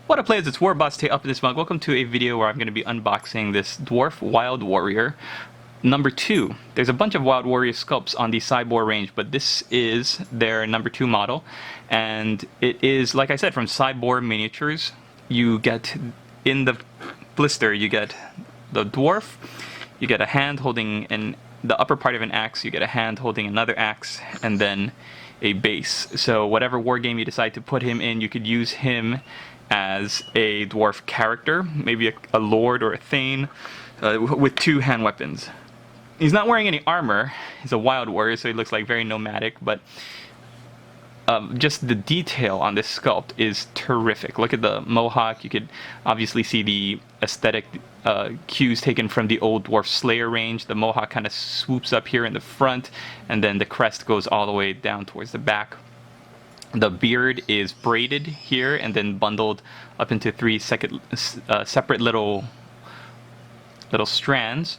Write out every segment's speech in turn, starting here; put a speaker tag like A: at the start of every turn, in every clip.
A: What up, players? It's WarbossTae up in this mug. Welcome to a video where I'm going to be unboxing this Dwarf Wild Warrior number 2. There's a bunch of Wild Warrior sculpts on the Cyborg range, but this is their number 2 model. And it is, like I said, from Cyborg Miniatures. You get, in the blister, you get the Dwarf, you get a hand holding the upper part of an axe, you get a hand holding another axe, and then a base. So whatever wargame you decide to put him in, you could use him as a dwarf character, maybe a lord or a thane, with 2 hand weapons. He's not wearing any armor. He's a wild warrior, so he looks like very nomadic, but just the detail on this sculpt is terrific. Look at the mohawk. You could obviously see the aesthetic cues taken from the old Dwarf Slayer range. The mohawk kind of swoops up here in the front, and then the crest goes all the way down towards the back. The beard is braided here and then bundled up into 3 separate little strands.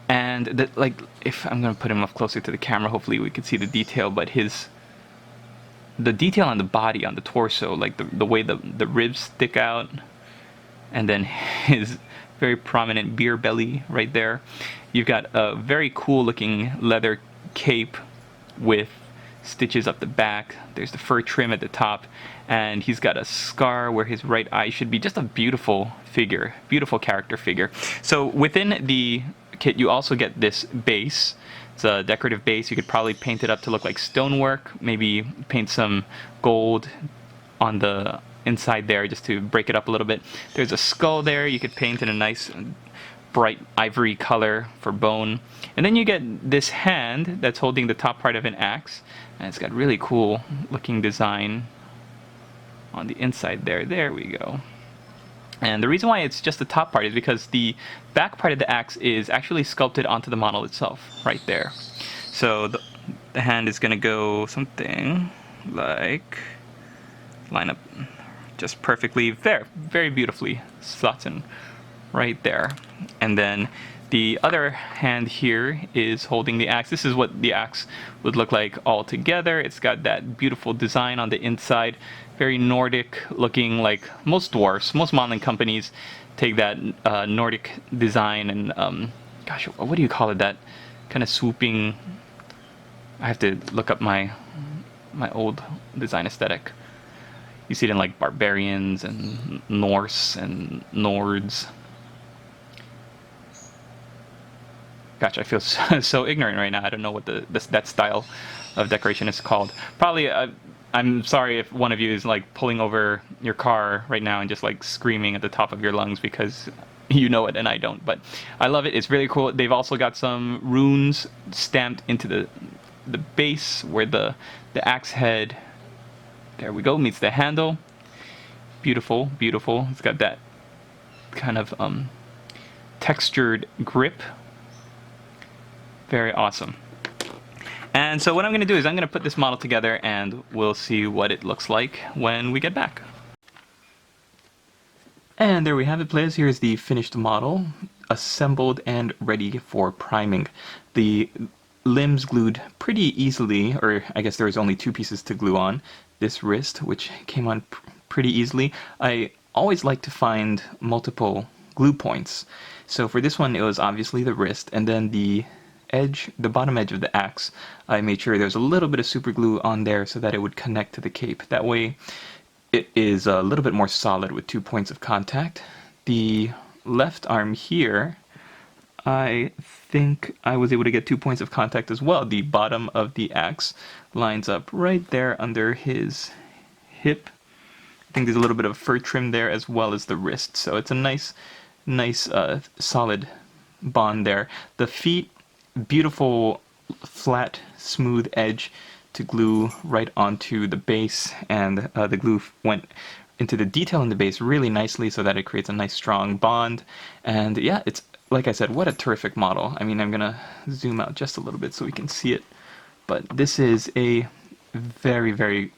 A: And if I'm gonna put him up closer to the camera, hopefully we can see the detail. But the detail on the body, on the torso, like the way the ribs stick out, and then his very prominent beer belly right there. You've got a very cool looking leather cape with stitches up the back. There's the fur trim at the top, and he's got a scar where his right eye should be. Just a beautiful figure, beautiful character figure. So within the kit you also get this base. It's a decorative base. You could probably paint it up to look like stonework, maybe paint some gold on the inside there just to break it up a little bit. There's a skull there. You could paint in a nice bright ivory color for bone. And then you get this hand that's holding the top part of an axe, and it's got really cool looking design on the inside there. There we go. And the reason why it's just the top part is because the back part of the axe is actually sculpted onto the model itself, right there. So the hand is going to go something like, line up just perfectly there, very beautifully slots in right there. And then the other hand here is holding the axe. This is what the axe would look like all together. It's got that beautiful design on the inside, very Nordic looking, like most dwarfs. Most modeling companies take that Nordic design and, gosh, what do you call it? That kind of swooping, I have to look up my old design aesthetic. You see it in like barbarians and Norse and Nords. Gosh, I feel so ignorant right now. I don't know what that style of decoration is called. Probably, I'm sorry if one of you is like pulling over your car right now and just like screaming at the top of your lungs because you know it and I don't. But I love it. It's really cool. They've also got some runes stamped into the base where the axe head, there we go, meets the handle. Beautiful, beautiful. It's got that kind of textured grip. Very awesome. And so what I'm going to do is I'm going to put this model together and we'll see what it looks like when we get back. And there we have it, players. Here's the finished model, assembled and ready for priming. The limbs glued pretty easily, or I guess there was only 2 pieces to glue on. This wrist, which came on pretty easily. I always like to find multiple glue points. So for this one, it was obviously the wrist, and then the bottom edge of the axe, I made sure there was a little bit of super glue on there so that it would connect to the cape. That way it is a little bit more solid with 2 points of contact. The left arm here, I think I was able to get 2 points of contact as well. The bottom of the axe lines up right there under his hip. I think there's a little bit of fur trim there as well as the wrist. So it's a nice solid bond there. The feet, beautiful flat smooth edge to glue right onto the base, and the glue went into the detail in the base really nicely so that it creates a nice strong bond. And yeah, it's, like I said, what a terrific model. I mean, I'm gonna zoom out just a little bit so we can see it, but this is a very, very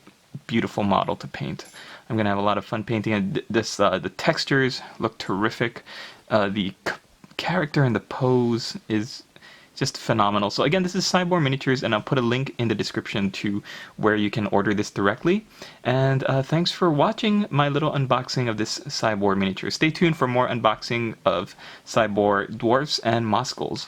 A: beautiful model to paint. I'm gonna have a lot of fun painting it. The textures look terrific. The character and the pose is just phenomenal. So again, this is Cyborg Miniatures, and I'll put a link in the description to where you can order this directly. And thanks for watching my little unboxing of this Cyborg miniature. Stay tuned for more unboxing of Cyborg dwarfs and Moskals.